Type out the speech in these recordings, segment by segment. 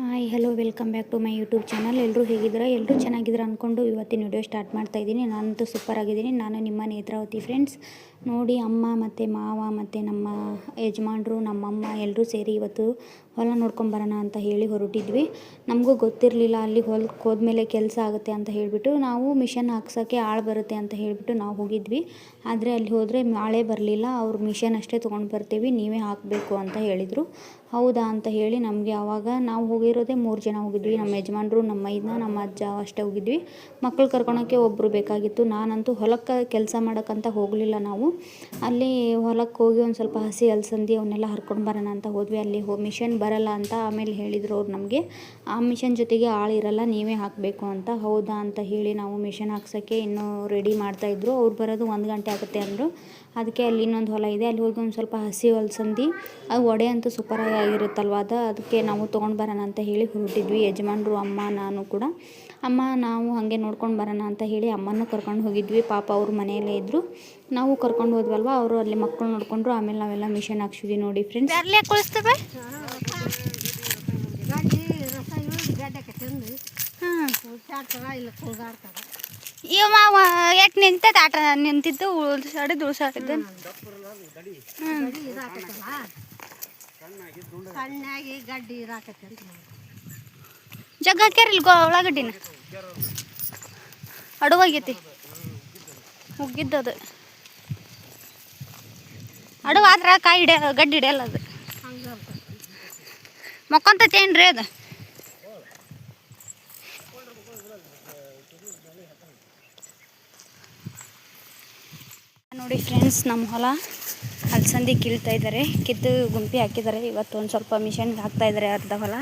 Hi hello welcome back to my YouTube channel. ಎಲ್ಲರೂ ಹೇಗಿದ್ದೀರಾ? ಎಲ್ಲರೂ ಚೆನ್ನಾಗಿದ್ದೀರಾ ಅಂದ್ಕೊಂಡು ಇವತ್ತಿನ ವಿಡಿಯೋ ಸ್ಟಾರ್ಟ್ ಮಾಡ್ತಾ ಇದ್ದೀನಿ. ನಾನಂತೂ ಸೂಪರ್ ಆಗಿದ್ದೀನಿ. ನಾನು ನಿಮ್ಮ ನೇತ್ರಾವತಿ ಫ್ರೆಂಡ್ಸ್. ನೋಡಿ, ಅಮ್ಮ ಮತ್ತು ಮಾವ ಮತ್ತು ನಮ್ಮ ಯಜಮಾನ್ರು, ನಮ್ಮಮ್ಮ ಎಲ್ಲರೂ ಸೇರಿ ಇವತ್ತು ಹೊಲ ನೋಡ್ಕೊಂಬರೋಣ ಅಂತ ಹೇಳಿ ಹೊರಟಿದ್ವಿ. ನಮಗೂ ಗೊತ್ತಿರಲಿಲ್ಲ ಅಲ್ಲಿ ಹೊಲಕ್ಕೆ ಹೋದ್ಮೇಲೆ ಕೆಲಸ ಆಗುತ್ತೆ ಅಂತ ಹೇಳಿಬಿಟ್ಟು ನಾವು ಮಿಷನ್ ಹಾಕ್ಸೋಕ್ಕೆ ಆಳು ಬರುತ್ತೆ ಅಂತ ಹೇಳಿಬಿಟ್ಟು ನಾವು ಹೋಗಿದ್ವಿ. ಆದರೆ ಅಲ್ಲಿ ಹೋದರೆ ಆಳೇ ಬರಲಿಲ್ಲ. ಅವ್ರು ಮಿಷನ್ ಅಷ್ಟೇ ತೊಗೊಂಡು ಬರ್ತೀವಿ, ನೀವೇ ಹಾಕಬೇಕು ಅಂತ ಹೇಳಿದರು. ಹೌದಾ ಅಂತ ಹೇಳಿ ನಮಗೆ ಆವಾಗ ನಾವು ಹೋಗಿರೋದೇ 3 ಜನ ಹೋಗಿದ್ವಿ. ನಮ್ಮ ಯಜಮಾನ್ರು, ನಮ್ಮ ಮೈದ್ನ, ನಮ್ಮ ಅಜ್ಜ ಅಷ್ಟೇ ಹೋಗಿದ್ವಿ. ಮಕ್ಕಳು ಕರ್ಕೊಳೋಕ್ಕೆ ಒಬ್ಬರು ಬೇಕಾಗಿತ್ತು. ನಾನಂತೂ ಹೊಲಕ್ಕೆ ಕೆಲಸ ಮಾಡೋಕ್ಕಂತ ಹೋಗಲಿಲ್ಲ. ನಾವು ಅಲ್ಲಿ ಹೊಲಕ್ಕೆ ಹೋಗಿ ಒಂದು ಸ್ವಲ್ಪ ಹಸಿ ಅಲಸಂದಿ ಅವನ್ನೆಲ್ಲ ಹರ್ಕೊಂಡು ಬರೋಣ ಅಂತ ಹೋದ್ವಿ. ಅಲ್ಲಿ ಮಿಷನ್ ಬರಲ್ಲ ಅಂತ ಆಮೇಲೆ ಹೇಳಿದರು ಅವ್ರು ನಮಗೆ. ಆ ಮಿಷನ್ ಜೊತೆಗೆ ಆಳಿರಲ್ಲ, ನೀವೇ ಹಾಕಬೇಕು ಅಂತ. ಹೌದಾ ಅಂತ ಹೇಳಿ ನಾವು ಮಿಷನ್ ಹಾಕ್ಸೋಕ್ಕೆ ಇನ್ನೂ ರೆಡಿ ಮಾಡ್ತಾಯಿದ್ರು. ಅವ್ರು ಬರೋದು 1 ಗಂಟೆ ಆಗುತ್ತೆ ಅಂದರು. ಅದಕ್ಕೆ ಅಲ್ಲಿ ಇನ್ನೊಂದು ಹೊಲ ಇದೆ, ಅಲ್ಲಿ ಹೋಗಿ ಒಂದು ಸ್ವಲ್ಪ ಹಸಿ ಅಲಸಂದಿ, ಅದು ವಡೆ ಅಂತೂ ಸೂಪರಾಗಿ ಆಗಿರುತ್ತಲ್ವ, ಅದಕ್ಕೆ ನಾವು ತೊಗೊಂಡು ಬರೋಣ ಅಂತ ಹೇಳಿ ಹೊರಟಿದ್ವಿ. ಯಜಮಾನ್ರು, ಅಮ್ಮ, ನಾನು ಕೂಡ. ಅಮ್ಮ ನಾವು ಹಾಗೆ ನೋಡ್ಕೊಂಡು ಬರೋಣ ಅಂತ ಹೇಳಿ ಅಮ್ಮನೂ ಕರ್ಕೊಂಡು ಹೋಗಿದ್ವಿ. ಪಾಪ ಅವರು ಮನೆಯಲ್ಲೇ ಇದ್ದರು. ನಾವು ಕರ್ಕೊಂಡು ಹೋದ್ವಲ್ವ, ಅವರು ಅಲ್ಲಿ ಮಕ್ಕಳು ನೋಡಿಕೊಂಡ್ರು. ಆಮೇಲೆ ನಾವೆಲ್ಲ ಮಿಷನ್ ಹಾಕ್ಸಿದ್ವಿ. ನೋಡಿ ಫ್ರೆಂಡ್ಸ್, ಯಾಕೆ ನಿಂತದ ಆಟ ನಿಂತಿದ್ದು ಉಳ್ಸಾಡಿದ್ದು ಜಗ್ಗ ಹಾಕ್ಯಾರಿಲ್ಲ ಉಳ್ಳಾಗಡ್ಡಿನ ಅಡುವಾಗೈತಿ ಮುಗ್ಗಿದ್ದದು ಅಡುವ ಆದ್ರೆ ಕಾಯಿ ಗಡ್ಡಿ ಹಿಡಿಯಲ್ಲ. ಅದು ಮಕ್ಕೊಂತೇನ್ರಿ ಅದು? ನೋಡಿ ಫ್ರೆಂಡ್ಸ್, ನಮ್ಮ ಹೊಲ ಅಲಸಂದಿ ಕೀಳ್ತಾ ಇದ್ದಾರೆ, ಕಿತ್ತು ಗುಂಪಿ ಹಾಕಿದ್ದಾರೆ. ಇವತ್ತು ಒಂದು ಸ್ವಲ್ಪ ಮಿಷನ್ಗೆ ಹಾಕ್ತಾಯಿದ್ದಾರೆ ಅರ್ಧ ಹೊಲ.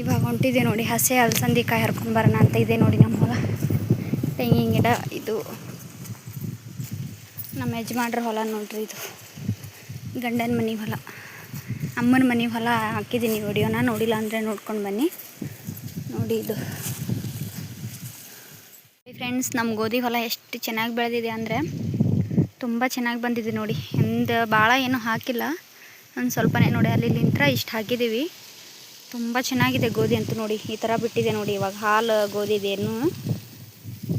ಇವಾಗ ಹೊಂಟಿದೆ ನೋಡಿ, ಹಸೆ ಅಲಸಂದಿ ಕಾಯಿ ಹರ್ಕೊಂಡು ಬರೋಣ ಅಂತ ಇದೆ ನೋಡಿ ನಮ್ಮ ಹೊಲ. ತೆಂಗಿನ ಗಿಡ ಇದು ನಮ್ಮ ಯಜಮಾನ್ರ ಹೊಲ ನೋಡ್ರಿ. ಇದು ಗಂಡನ ಮನೆ ಹೊಲ, ಅಮ್ಮನ ಮನೆ ಹೊಲ. ಹಾಕಿದ್ದೀನಿ ವಿಡಿಯೋನ, ನೋಡಿಲ್ಲ ಅಂದರೆ ನೋಡ್ಕೊಂಡು ಬನ್ನಿ. ನೋಡಿ ಇದು ಫ್ರೆಂಡ್ಸ್, ನಮ್ಮ ಗೋಧಿ ಹೊಲ ಎಷ್ಟು ಚೆನ್ನಾಗಿ ಬೆಳೆದಿದೆ ಅಂದರೆ ತುಂಬ ಚೆನ್ನಾಗಿ ಬಂದಿದೆ ನೋಡಿ. ಭಾಳ ಏನೂ ಹಾಕಿಲ್ಲ, ಒಂದು ಸ್ವಲ್ಪನೇ ನೋಡಿ. ಅಲ್ಲಿ ನಿಂತರ ಇಷ್ಟು ಹಾಕಿದ್ದೀವಿ. ತುಂಬ ಚೆನ್ನಾಗಿದೆ ಗೋಧಿ ಅಂತೂ ನೋಡಿ. ಈ ಥರ ಬಿಟ್ಟಿದೆ ನೋಡಿ. ಇವಾಗ ಹಾಲು ಗೋಧಿ ಇದೆ,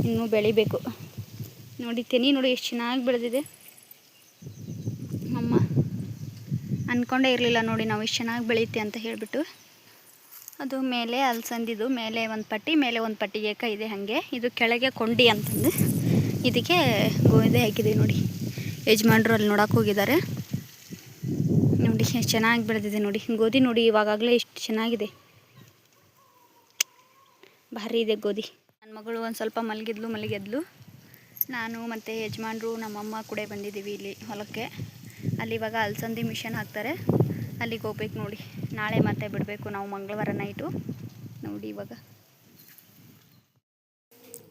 ಇನ್ನೂ ಬೆಳಿಬೇಕು ನೋಡಿ. ತೆನಿ ನೋಡಿ ಎಷ್ಟು ಚೆನ್ನಾಗಿ ಬೆಳೆದಿದೆ. ಅಮ್ಮ ಅಂದ್ಕೊಂಡೇ ಇರಲಿಲ್ಲ ನೋಡಿ ನಾವು ಇಷ್ಟು ಚೆನ್ನಾಗಿ ಬೆಳೆಯುತ್ತೆ ಅಂತ ಹೇಳಿಬಿಟ್ಟು. ಅದು ಮೇಲೆ ಅಲಸಂದಿದು ಮೇಲೆ ಒಂದು ಪಟ್ಟಿ, ಮೇಲೆ ಒಂದು ಪಟ್ಟಿಗೆ ಇದೆ ಹಾಗೆ. ಇದು ಕೆಳಗೆ ಕೊಂಡಿ ಅಂತಂದು ಇದಕ್ಕೆ ಗೋಧಿ ಹಾಕಿದ್ದೀವಿ ನೋಡಿ. ಯಜಮಾನ್ರು ಅಲ್ಲಿ ನೋಡೋಕೆ ಹೋಗಿದ್ದಾರೆ ನೋಡಿ. ಎಷ್ಟು ಚೆನ್ನಾಗಿ ಬೆಳೆದಿದೆ ನೋಡಿ ಗೋಧಿ ನೋಡಿ. ಇವಾಗಲೇ ಇಷ್ಟು ಚೆನ್ನಾಗಿದೆ, ಭಾರಿ ಇದೆ ಗೋಧಿ. ನನ್ನ ಮಗಳು ಒಂದು ಸ್ವಲ್ಪ ಮಲಗಿದ್ಲು. ನಾನು ಮತ್ತು ಯಜಮಾನ್ರು, ನಮ್ಮಮ್ಮ ಕೂಡ ಬಂದಿದ್ದೀವಿ ಇಲ್ಲಿ ಹೊಲಕ್ಕೆ. ಅಲ್ಲಿ ಇವಾಗ ಅಲಸಂದಿ ಮಿಷನ್ ಹಾಕ್ತಾರೆ, ಅಲ್ಲಿಗೆ ಹೋಗ್ಬೇಕು ನೋಡಿ. ನಾಳೆ ಮತ್ತೆ ಬಿಡಬೇಕು ನಾವು ಮಂಗಳವಾರ ನೈಟು ನೋಡಿ. ಇವಾಗ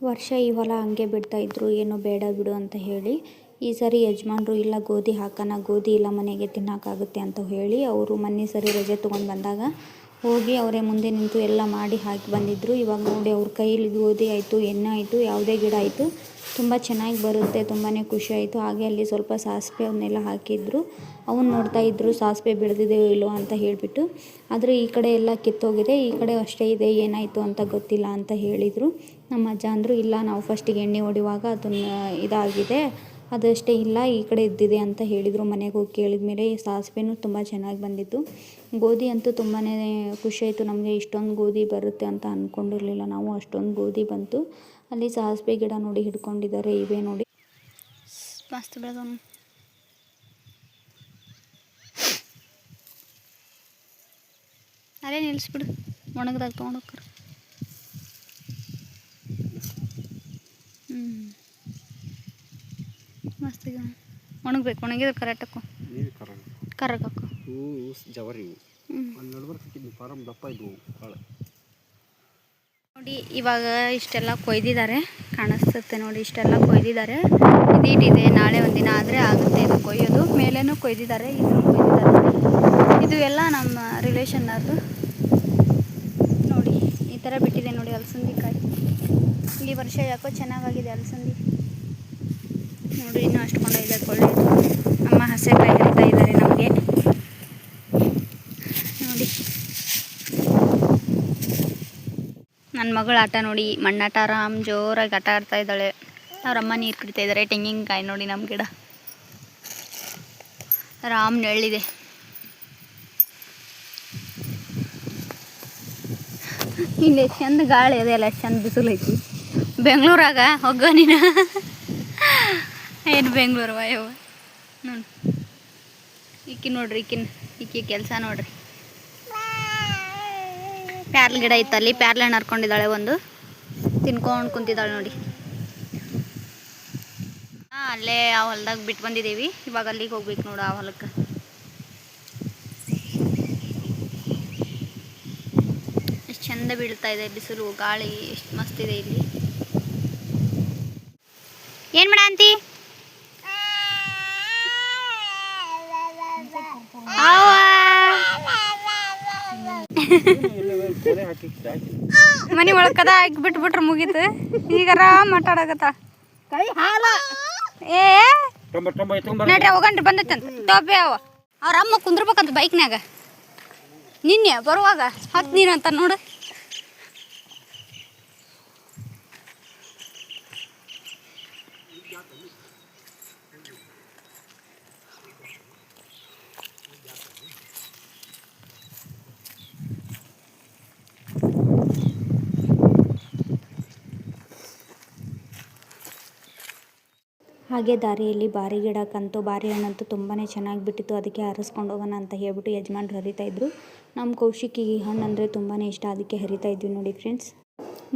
ವರ್ಷ ಈ ಹೊಲ ಹಂಗೆ ಬಿಡ್ತಾಯಿದ್ರು, ಏನೋ ಬೇಡ ಬಿಡು ಅಂತ ಹೇಳಿ. ಈ ಸರಿ ಯಜಮಾನ್ರು ಇಲ್ಲ ಗೋಧಿ ಹಾಕೋಣ, ಗೋಧಿ ಇಲ್ಲ ಮನೆಗೆ ತಿನ್ನೋಕ್ಕಾಗುತ್ತೆ ಅಂತ ಹೇಳಿ ಅವರು ಮೊನ್ನೆ ಸರಿ ರಜೆ ತೊಗೊಂಡು ಬಂದಾಗ ಹೋಗಿ ಅವರೇ ಮುಂದೆ ನಿಂತು ಎಲ್ಲ ಮಾಡಿ ಹಾಕಿ ಬಂದಿದ್ದರು. ಇವಾಗ ನೋಡಿ ಅವ್ರ ಕೈಲಿ ಗೋಧಿ ಆಯಿತು, ಎಣ್ಣೆ ಆಯಿತು, ಯಾವುದೇ ಗಿಡ ಆಯಿತು ತುಂಬ ಚೆನ್ನಾಗಿ ಬರುತ್ತೆ. ತುಂಬಾ ಖುಷಿ ಆಯಿತು. ಹಾಗೆ ಅಲ್ಲಿ ಸ್ವಲ್ಪ ಸಾಸಿವೆ ಅವನ್ನೆಲ್ಲ ಹಾಕಿದ್ರು. ಅವನ್ನ ನೋಡ್ತಾಯಿದ್ರು, ಸಾಸಿವೆ ಬೆಳೆದಿದೆಯೋ ಇಲ್ಲೋ ಅಂತ ಹೇಳಿಬಿಟ್ಟು. ಆದರೆ ಈ ಕಡೆ ಎಲ್ಲ ಕಿತ್ತೋಗಿದೆ, ಈ ಕಡೆ ಅಷ್ಟೇ ಇದೆ, ಏನಾಯಿತು ಅಂತ ಗೊತ್ತಿಲ್ಲ ಅಂತ ಹೇಳಿದರು. ನಮ್ಮ ಅಜ್ಜ ಅಂದರು, ಇಲ್ಲ ನಾವು ಫಸ್ಟಿಗೆ ಎಣ್ಣೆ ಹೊಡೆಯುವಾಗ ಅದನ್ನು ಇದಾಗಿದೆ, ಅದಷ್ಟೇ ಇಲ್ಲ, ಈ ಕಡೆ ಇದ್ದಿದೆ ಅಂತ ಹೇಳಿದರು. ಮನೆಗೆ ಹೋಗಿ ಕೇಳಿದ ಮೇಲೆ ಸಾಸಿವೆನೂ ತುಂಬ ಚೆನ್ನಾಗಿ ಬಂದಿತ್ತು. ಗೋಧಿ ಅಂತೂ ತುಂಬಾ ಖುಷಿಯಾಯಿತು ನಮಗೆ. ಇಷ್ಟೊಂದು ಗೋಧಿ ಬರುತ್ತೆ ಅಂತ ಅಂದ್ಕೊಂಡಿರಲಿಲ್ಲ ನಾವು, ಅಷ್ಟೊಂದು ಗೋಧಿ ಬಂತು. ಅಲ್ಲಿ ಸಾಸಿವೆ ಗಿಡ ನೋಡಿ ಹಿಡ್ಕೊಂಡಿದ್ದಾರೆ, ಇವೆ ನೋಡಿ ಮಸ್ತ್ ಬೆಳೆದವನು. ಅಲ್ಲೇ ನಿಲ್ಲಿಸ್ಬಿಡು, ಒಣಗದಾಗ ತೊಗೊಂಡೋಗ್ರ. ಮಸ್ತ್ ಈಗ ಒಣಗಬೇಕು, ಒಣಗಿದ್ರೆ ಕರೆಕ್ಟಕ್ಕು ಕರಗಕ್ಕು ಜವರಿ ನೋಡಿ. ಇವಾಗ ಇಷ್ಟೆಲ್ಲ ಕೊಯ್ದಿದ್ದಾರೆ, ಕಾಣಿಸುತ್ತೆ ನೋಡಿ. ಇಷ್ಟೆಲ್ಲ ಕೊಯ್ದಿದ್ದಾರೆ. ಇದಿಟ್ಟಿದೆ, ನಾಳೆ ಒಂದಿನ ಆದರೆ ಆಗುತ್ತೆ ಇದು ಕೊಯ್ಯೋದು. ಮೇಲೇನೂ ಕೊಯ್ದಿದ್ದಾರೆ, ಇದನ್ನು ಕೊಯ್ದಿದ್ದಾರೆ. ಇದು ಎಲ್ಲ ನಮ್ಮ ರಿಲೇಷನ್ನದು ನೋಡಿ. ಈ ಥರ ಬಿಟ್ಟಿದೆ ನೋಡಿ ಅಲಸಂದಿ ಕಾಯಿ. ಈ ವರ್ಷ ಯಾಕೋ ಚೆನ್ನಾಗಾಗಿದೆ ಅಲಸಂದಿ ನೋಡಿ. ಇನ್ನೂ ಅಷ್ಟೊಂದು ಒಳ್ಳೆಯದು. ಅಮ್ಮ ಹಸೆಕಾಯಿ ಹೇಳ್ತಾ ಇದ್ದಾರೆ ನಮಗೆ ನೋಡಿ. ನನ್ನ ಮಗಳು ಆಟ ನೋಡಿ ಮಣ್ಣಾಟ ಆರಾಮ್ ಜೋರಾಗಿ ಆಟ ಆಡ್ತಾ ಇದ್ದಾಳೆ. ಅವರಮ್ಮ ನೀರು ಕುಡಿತಾ ಇದ್ದಾರೆ. ತೆಂಗಿನಕಾಯಿ ನೋಡಿ ನಮ್ಮ ಗಿಡ ಆರಾಮ್ ನೆರಳಿದೆ. ಇಲ್ಲಿ ಎಷ್ಟು ಚಂದ ಗಾಳಿ ಅದೆಲ್ಲ ಎಷ್ಟು ಚಂದ ಬಿಸಿಲು ಐತಿ. ಬೆಂಗಳೂರಾಗ ಹೋಗೋ ನೀನು ಏನು ಬೆಂಗಳೂರು ಯವ್ವ ನೋಡಿ. ಈಕಿ ನೋಡ್ರಿ ಈಕಿ ಕೆಲಸ ನೋಡ್ರಿ. ಪ್ಯಾರ್ಲ ಗಿಡ ಇತ್ತಲ್ಲಿ ಪ್ಯಾರ್ಲ ಹಣ್ಣು ಹರ್ಕೊಂಡಿದ್ದಾಳೆ. ಒಂದು ತಿನ್ಕೊಂಡು ಕುಂತಿದ್ದಾಳೆ ನೋಡಿ. ಅಲ್ಲೇ ಆ ಹೊಲ್ದಾಗ ಬಿಟ್ಟು ಬಂದಿದ್ದೀವಿ. ಇವಾಗ ಅಲ್ಲಿಗೆ ಹೋಗ್ಬೇಕು ನೋಡು ಆ ಹೊಲಕ್ಕೆ. ಎಷ್ಟು ಚಂದ ಬೀಳ್ತಾ ಇದೆ ಬಿಸಿಲು, ಗಾಳಿ ಎಷ್ಟು ಮಸ್ತ್ ಇದೆ ಇಲ್ಲಿ. ಏನು ಮಾಡ ಅಂತಿ? ಮನಿ ಒಳಕದ ಹಾಕಿಬಿಟ್ಬಿಟ್ರೆ ಮುಗೀತು. ಈಗ ಆರಾಮ್ ಮಾತಾಡಕತ್ತ. ಏ ನಡ್ರಿ ಹೋಗಣ್ರಿ ಬಂದೈತಂತ ಟೋಪೆ ಅವ. ಅವ್ರ ಅಮ್ಮ ಕುಂದ್ರಬೇಕಂತ ಬೈಕ್ನಾಗ. ನಿನ್ನೆ ಬರುವಾಗ ಹತ್ತು ನೀರಂತ ನೋಡು. ಹಾಗೆ ದಾರಿಯಲ್ಲಿ ಬಾರಿ ಗಿಡಕ್ಕಂತೂ ಬಾರಿ ಹಣ್ಣಂತೂ ತುಂಬಾ ಚೆನ್ನಾಗಿ ಬಿಟ್ಟಿತ್ತು. ಅದಕ್ಕೆ ಹರಿಸ್ಕೊಂಡು ಹೋಗೋಣ ಅಂತ ಹೇಳ್ಬಿಟ್ಟು ಯಜಮಾನ್ರು ಹರಿತಾಯಿದ್ರು. ನಮ್ಮ ಕೌಶಿಕಿಗೆ ಹಣ್ಣು ಅಂದರೆ ತುಂಬಾ ಇಷ್ಟ, ಅದಕ್ಕೆ ಹರಿತಾ ಇದ್ವಿ ನೋಡಿ ಫ್ರೆಂಡ್ಸ್.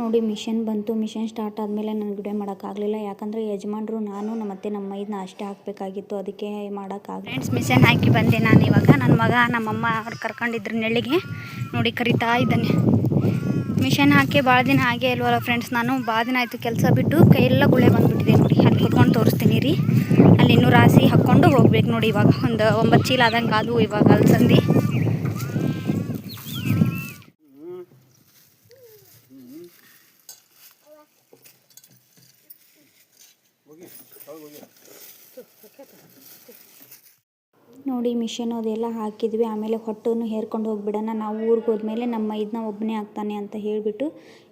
ನೋಡಿ ಮಿಷನ್ ಬಂತು. ಮಿಷನ್ ಸ್ಟಾರ್ಟ್ ಆದಮೇಲೆ ನನಗೆ ವಿಡಿಯೋ ಮಾಡೋಕ್ಕಾಗಲಿಲ್ಲ. ಯಾಕಂದರೆ ಯಜಮಾನ್ರು ನಾನು ಮತ್ತು ನಮ್ಮ ಮೈದನ್ನ ಅಷ್ಟೇ ಹಾಕಬೇಕಾಗಿತ್ತು, ಅದಕ್ಕೆ ಮಾಡೋಕ್ಕಾಗಲಿ. ಫ್ರೆಂಡ್ಸ್ ಮಿಷನ್ ಹಾಕಿ ಬಂದೆ ನಾನು ಇವಾಗ. ನನ್ನ ಮಗ ನಮ್ಮಮ್ಮ ಅವ್ರು ಕರ್ಕೊಂಡಿದ್ರು ನೆಳ್ಳಿಗೆ ನೋಡಿ ಕರಿತಾ ಇದ್ದಾನೆ. ಮಿಷನ್ ಹಾಕಿ ಭಾಳ ದಿನ ಆಗೇ ಇಲ್ವಲ್ಲ ಫ್ರೆಂಡ್ಸ್. ನಾನು ಭಾಳ ದಿನ ಆಯಿತು ಕೆಲಸ ಬಿಟ್ಟು, ಕೈಯೆಲ್ಲ ಗುಳೆ ಬಂದುಬಿಟ್ಟಿದೆ ನೋಡಿ. ಅಲ್ಲಿ ಹೊತ್ಕೊಂಡು ತೋರಿಸ್ತೀನಿ ರೀ. ಅಲ್ಲಿ ಇನ್ನೂ ರಾಸಿ ಹಾಕ್ಕೊಂಡು ಹೋಗ್ಬೇಕು ನೋಡಿ. ಇವಾಗ ಒಂದು 9 ಚೀಲ ಆದಂಗೆ ಅದು ಇವಾಗ ಅಲ್ಸಂದಿ. ನೋಡಿ ಮಿಷನ್ ಅದೆಲ್ಲ ಹಾಕಿದ್ವಿ. ಆಮೇಲೆ ಹೊಟ್ಟನ್ನು ಹೇರ್ಕೊಂಡು ಹೋಗ್ಬಿಡೋಣ. ನಾವು ಊರಿಗೆ ಹೋದ್ಮೇಲೆ ನಮ್ಮ ಇದನ್ನ ಒಬ್ಬನೇ ಹಾಕ್ತಾನೆ ಅಂತ ಹೇಳಿಬಿಟ್ಟು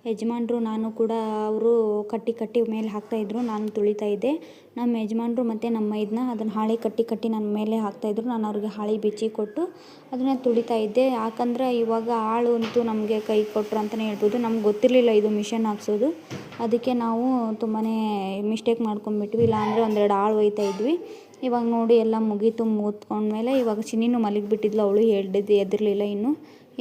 ಯಜಮಾನ್ರು ನಾನು ಕೂಡ ಅವರು ಕಟ್ಟಿ ಮೇಲೆ ಹಾಕ್ತಾಯಿದ್ರು. ನಾನು ತುಳಿತಾ ಇದ್ದೆ. ನಮ್ಮ ಯಜಮಾನ್ರು ಮತ್ತು ನಮ್ಮ ಇದನ್ನ ಅದನ್ನು ಹಾಳೆ ಕಟ್ಟಿ ನನ್ನ ಮೇಲೆ ಹಾಕ್ತಾಯಿದ್ರು. ನಾನು ಅವ್ರಿಗೆ ಹಾಳೆ ಬಿಚ್ಚಿ ಕೊಟ್ಟು ಅದನ್ನು ತುಳಿತಾ ಇದ್ದೆ. ಯಾಕಂದರೆ ಇವಾಗ ಆಳು ಅಂತೂ ನಮಗೆ ಕೈ ಕೊಟ್ಟರು ಅಂತಲೇ ಹೇಳ್ಬೋದು. ನಮ್ಗೆ ಗೊತ್ತಿರಲಿಲ್ಲ ಇದು ಮಿಷನ್ ಹಾಕ್ಸೋದು. ಅದಕ್ಕೆ ನಾವು ತುಂಬಾ ಮಿಸ್ಟೇಕ್ ಮಾಡ್ಕೊಂಡ್ಬಿಟ್ವಿ. ಇಲ್ಲಾಂದರೆ 1-2 ಆಳು ಒಯ್ತಾ ಇದ್ವಿ. ಇವಾಗ ನೋಡಿ ಎಲ್ಲ ಮುಗೀತು. ಮುಗಿದ್ಕೊಂಡ್ಮೇಲೆ ಇವಾಗ ಚಿನ್ನಿನೂ ಮಲಗಿಬಿಟ್ಟಿದ್ಲು. ಅವಳು ಎದ್ದಿರಲಿಲ್ಲ ಇನ್ನು.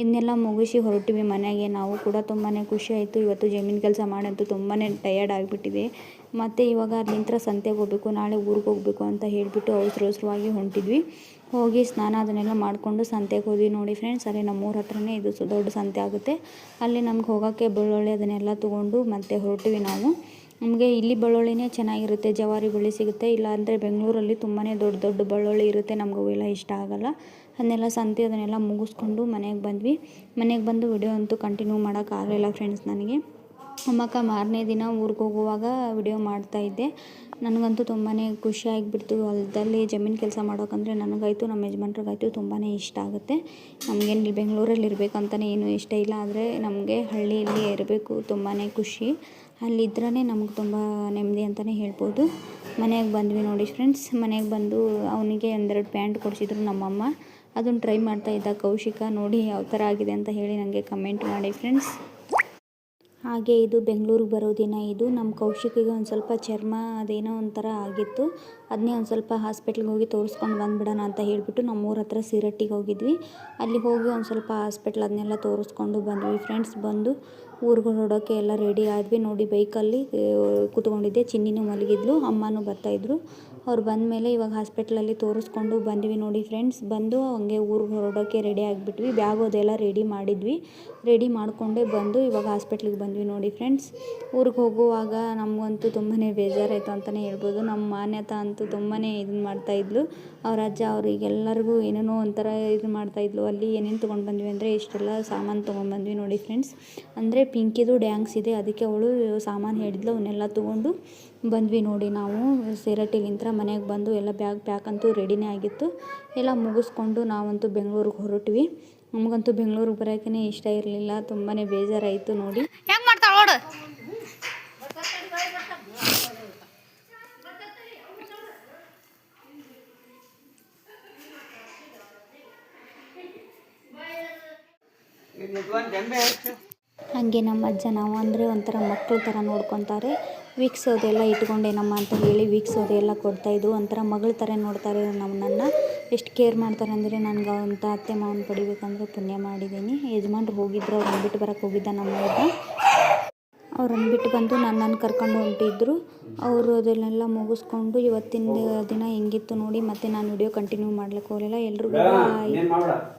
ಇದನ್ನೆಲ್ಲ ಮುಗಿಸಿ ಹೊರಟಿವಿ ಮನೆಗೆ. ನಾವು ಕೂಡ ತುಂಬಾ ಖುಷಿ ಆಯಿತು. ಇವತ್ತು ಜಮೀನು ಕೆಲಸ ಮಾಡಂತೂ ತುಂಬಾ ಟಯರ್ಡ್ ಆಗಿಬಿಟ್ಟಿದೆ. ಮತ್ತು ಇವಾಗ ಅಲ್ಲಿಂದ ಸಂತೆಗೆ ಹೋಗಬೇಕು, ನಾಳೆ ಊರಿಗೆ ಹೋಗಬೇಕು ಅಂತ ಹೇಳಿಬಿಟ್ಟು ಅವಸರವಾಗಿ ಹೊಂಟಿದ್ವಿ. ಹೋಗಿ ಸ್ನಾನ ಅದನ್ನೆಲ್ಲ ಮಾಡಿಕೊಂಡು ಸಂತೆಗೆ ಹೋದ್ವಿ ನೋಡಿ ಫ್ರೆಂಡ್ಸ್. ಅಲ್ಲಿ ನಮ್ಮೂರ ಹತ್ರನೇ ಇದು ದೊಡ್ಡ ಸಂತೆ ಆಗುತ್ತೆ. ಅಲ್ಲಿ ನಮ್ಗೆ ಹೋಗೋಕ್ಕೆ ಬೆಳ್ಳುಳ್ಳಿ ಅದನ್ನೆಲ್ಲ ತೊಗೊಂಡು ಮತ್ತೆ ಹೊರಟಿವಿ ನಾವು. ನಮಗೆ ಇಲ್ಲಿ ಬೆಳ್ಳುಳ್ಳಿನೇ ಚೆನ್ನಾಗಿರುತ್ತೆ, ಜವಾರಿ ಬೆಳ್ಳುಳ್ಳಿ ಸಿಗುತ್ತೆ. ಇಲ್ಲಾಂದರೆ ಬೆಂಗಳೂರಲ್ಲಿ ತುಂಬಾ ದೊಡ್ಡ ಬೆಳ್ಳುಳ್ಳಿ ಇರುತ್ತೆ. ನಮ್ಗೆ ಅವೆಲ್ಲ ಇಷ್ಟ ಆಗೋಲ್ಲ. ಅದನ್ನೆಲ್ಲ ಸಂತೆ ಅದನ್ನೆಲ್ಲ ಮುಗಿಸ್ಕೊಂಡು ಮನೆಗೆ ಬಂದ್ವಿ. ಮನೆಗೆ ಬಂದು ವಿಡಿಯೋ ಅಂತೂ ಕಂಟಿನ್ಯೂ ಮಾಡೋಕ್ಕಾಗಲಿಲ್ಲ ಫ್ರೆಂಡ್ಸ್ ನನಗೆ. ಅಮ್ಮಕ್ಕ ಮಾರನೇ ದಿನ ಊರಿಗೆ ಹೋಗುವಾಗ ವಿಡಿಯೋ ಮಾಡ್ತಾಯಿದ್ದೆ. ನನಗಂತೂ ತುಂಬಾ ಖುಷಿಯಾಗಿಬಿಡ್ತು. ಹೊಲದಲ್ಲಿ ಜಮೀನು ಕೆಲಸ ಮಾಡೋಕ್ಕಂದರೆ ನನಗಾಯಿತು ನಮ್ಮ ಯಜಮಾನ್ರಿಗಾಯಿತು ತುಂಬಾ ಇಷ್ಟ ಆಗುತ್ತೆ. ನಮಗೇನು ಬೆಂಗಳೂರಲ್ಲಿ ಇರಬೇಕಂತಲೇ ಏನೂ ಇಷ್ಟ ಇಲ್ಲ. ಆದರೆ ನಮಗೆ ಹಳ್ಳಿಯಲ್ಲಿ ಇರಬೇಕು ತುಂಬಾ ಖುಷಿ. ಅಲ್ಲಿದ್ರೇ ನಮ್ಗೆ ತುಂಬ ನೆಮ್ಮದಿ ಅಂತಲೇ ಹೇಳ್ಬೋದು. ಮನೆಗೆ ಬಂದ್ವಿ ನೋಡಿ ಫ್ರೆಂಡ್ಸ್. ಮನೆಗೆ ಬಂದು ಅವನಿಗೆ 1-2 ಪ್ಯಾಂಟ್ ಕೊಡಿಸಿದ್ರು ನಮ್ಮಮ್ಮ. ಅದನ್ನು ಟ್ರೈ ಮಾಡ್ತಾಯಿದ್ದ ಕೌಶಿಕ. ನೋಡಿ ಯಾವ ಥರ ಆಗಿದೆ ಅಂತ ಹೇಳಿ ನನಗೆ ಕಮೆಂಟ್ ಮಾಡಿ ಫ್ರೆಂಡ್ಸ್. ಹಾಗೆ ಇದು ಬೆಂಗಳೂರಿಗೆ ಬರೋ ದಿನ ಇದು. ನಮ್ಮ ಕೌಶಿಕಿಗೆ ಒಂದು ಸ್ವಲ್ಪ ಚರ್ಮ ಅದೇನೋ ಒಂಥರ ಆಗಿತ್ತು. ಅದನ್ನೇ ಒಂದು ಸ್ವಲ್ಪ ಹಾಸ್ಪಿಟ್ಲಿಗೆ ಹೋಗಿ ತೋರಿಸ್ಕೊಂಡು ಬಂದುಬಿಡೋಣ ಅಂತ ಹೇಳಿಬಿಟ್ಟು ನಮ್ಮೂರ ಹತ್ರ ಸಿರಟ್ಟಿಗೆ ಹೋಗಿದ್ವಿ. ಅಲ್ಲಿ ಹೋಗಿ ಒಂದು ಸ್ವಲ್ಪ ಹಾಸ್ಪಿಟ್ಲ್ ಅದನ್ನೆಲ್ಲ ತೋರಿಸ್ಕೊಂಡು ಬಂದ್ವಿ ಫ್ರೆಂಡ್ಸ್. ಬಂದು ಊರಿಗೆ ಹೊರಡೋಕ್ಕೆ ಎಲ್ಲ ರೆಡಿ ಆದ್ವಿ ನೋಡಿ. ಬೈಕಲ್ಲಿ ಕೂತ್ಕೊಂಡಿದ್ದೆ. ಚಿನ್ನಿನೂ ಮಲಗಿದ್ಲು, ಅಮ್ಮನೂ ಬರ್ತಾಯಿದ್ರು. ಅವ್ರು ಬಂದಮೇಲೆ ಇವಾಗ ಹಾಸ್ಪಿಟ್ಲಲ್ಲಿ ತೋರಿಸ್ಕೊಂಡು ಬಂದ್ವಿ ನೋಡಿ ಫ್ರೆಂಡ್ಸ್. ಬಂದು ಹಂಗೆ ಊರಿಗೆ ಹೊರಡೋಕ್ಕೆ ರೆಡಿ ಆಗಿಬಿಟ್ವಿ. ಬ್ಯಾಗ್ ಅದೆಲ್ಲ ರೆಡಿ ಮಾಡಿದ್ವಿ. ರೆಡಿ ಮಾಡಿಕೊಂಡೇ ಬಂದು ಇವಾಗ ಹಾಸ್ಪಿಟ್ಲಿಗೆ ಬಂದ್ವಿ ನೋಡಿ ಫ್ರೆಂಡ್ಸ್. ಊರಿಗೆ ಹೋಗುವಾಗ ನಮಗಂತೂ ತುಂಬಾ ಬೇಜಾರಾಯಿತು ಅಂತಲೇ ಹೇಳ್ಬೋದು. ನಮ್ಮ ಮಾನ್ಯತಾ ಅಂತೂ ತುಂಬಾ ಇದನ್ನು ಮಾಡ್ತಾಯಿದ್ಲು. ಅವ್ರ ಅಜ್ಜ ಅವರಿಗೆಲ್ಲರಿಗೂ ಏನೇನೋ ಒಂಥರ ಇದು ಮಾಡ್ತಾಯಿದ್ಲು. ಅಲ್ಲಿ ಏನೇನು ತೊಗೊಂಡು ಬಂದ್ವಿ ಅಂದರೆ ಇಷ್ಟೆಲ್ಲ ಸಾಮಾನು ತೊಗೊಂಡ್ಬಂದ್ವಿ ನೋಡಿ ಫ್ರೆಂಡ್ಸ್. ಅಂದರೆ ಪಿಂಕಿದು ಡ್ಯಾನ್ಸ್ ಇದೆ, ಅದಕ್ಕೆ ಅವಳು ಸಾಮಾನು ಹೇಳಿದ್ಲು. ಅವನ್ನೆಲ್ಲ ತೊಗೊಂಡು ಬಂದ್ವಿ ನೋಡಿ ನಾವು. ಸಿರಟ್ಟಿಲಿಂದ ಮನೆಗೆ ಬಂದು ಎಲ್ಲ ಬ್ಯಾಗ್ ಪ್ಯಾಕ್ ಅಂತೂ ರೆಡಿನೇ ಆಗಿತ್ತು. ಎಲ್ಲ ಮುಗಿಸ್ಕೊಂಡು ನಾವಂತೂ ಬೆಂಗಳೂರಿಗೆ ಹೊರಟ್ವಿ. ನಮಗಂತೂ ಬೆಂಗಳೂರಿಗೆ ಬರೋಕ್ಕೇ ಇಷ್ಟ ಇರಲಿಲ್ಲ, ತುಂಬಾ ಬೇಜಾರಾಯಿತು ನೋಡಿ. ಹೆಂಗೆ ಮಾಡ್ತಾಳೆ ನೋಡು. ಹಾಗೆ ನಮ್ಮ ಅಜ್ಜ ನಾವು ಅಂದರೆ ಒಂಥರ ಮಕ್ಕಳ ಥರ ನೋಡ್ಕೊತಾರೆ. ವಿಕ್ಸ್ ಅದೆಲ್ಲ ಇಟ್ಕೊಂಡೇನಮ್ಮ ಅಂತ ಹೇಳಿ ವಿಕ್ಸ್ ಅದೆಲ್ಲ ಕೊಡ್ತಾಯಿದ್ರು. ಒಂಥರ ಮಗಳ ಥರ ನೋಡ್ತಾರೆ ನಮ್ಮನ್ನು. ಎಷ್ಟು ಕೇರ್ ಮಾಡ್ತಾರೆ ಅಂದರೆ ನನಗೆ ಅಂತ ಅತ್ತೆ ಮಾವನ ಪಡಿಬೇಕಂದ್ರೆ ಪುಣ್ಯ ಮಾಡಿದ್ದೀನಿ. ಯಜಮಾನ್ರು ಹೋಗಿದ್ರು, ಅವ್ರನ್ನ ಬಿಟ್ಟು ಬರೋಕ್ಕೆ ಹೋಗಿದ್ದ ನಮ್ಮ ಹುಡುಗ. ಅವ್ರನ್ನ ಬಿಟ್ಟು ಬಂದು ನನ್ನನ್ನು ಕರ್ಕೊಂಡು ಹೊಂಟಿದ್ರು. ಅವರು ಅದನ್ನೆಲ್ಲ ಮುಗಿಸ್ಕೊಂಡು ಇವತ್ತಿನ ದಿನ ಹೆಂಗಿತ್ತು ನೋಡಿ. ಮತ್ತು ನಾನು ವಿಡಿಯೋ ಕಂಟಿನ್ಯೂ ಮಾಡ್ಲಿಕ್ಕೆ ಹೋಗಲಿಲ್ಲ. ಎಲ್ರಿಗೂ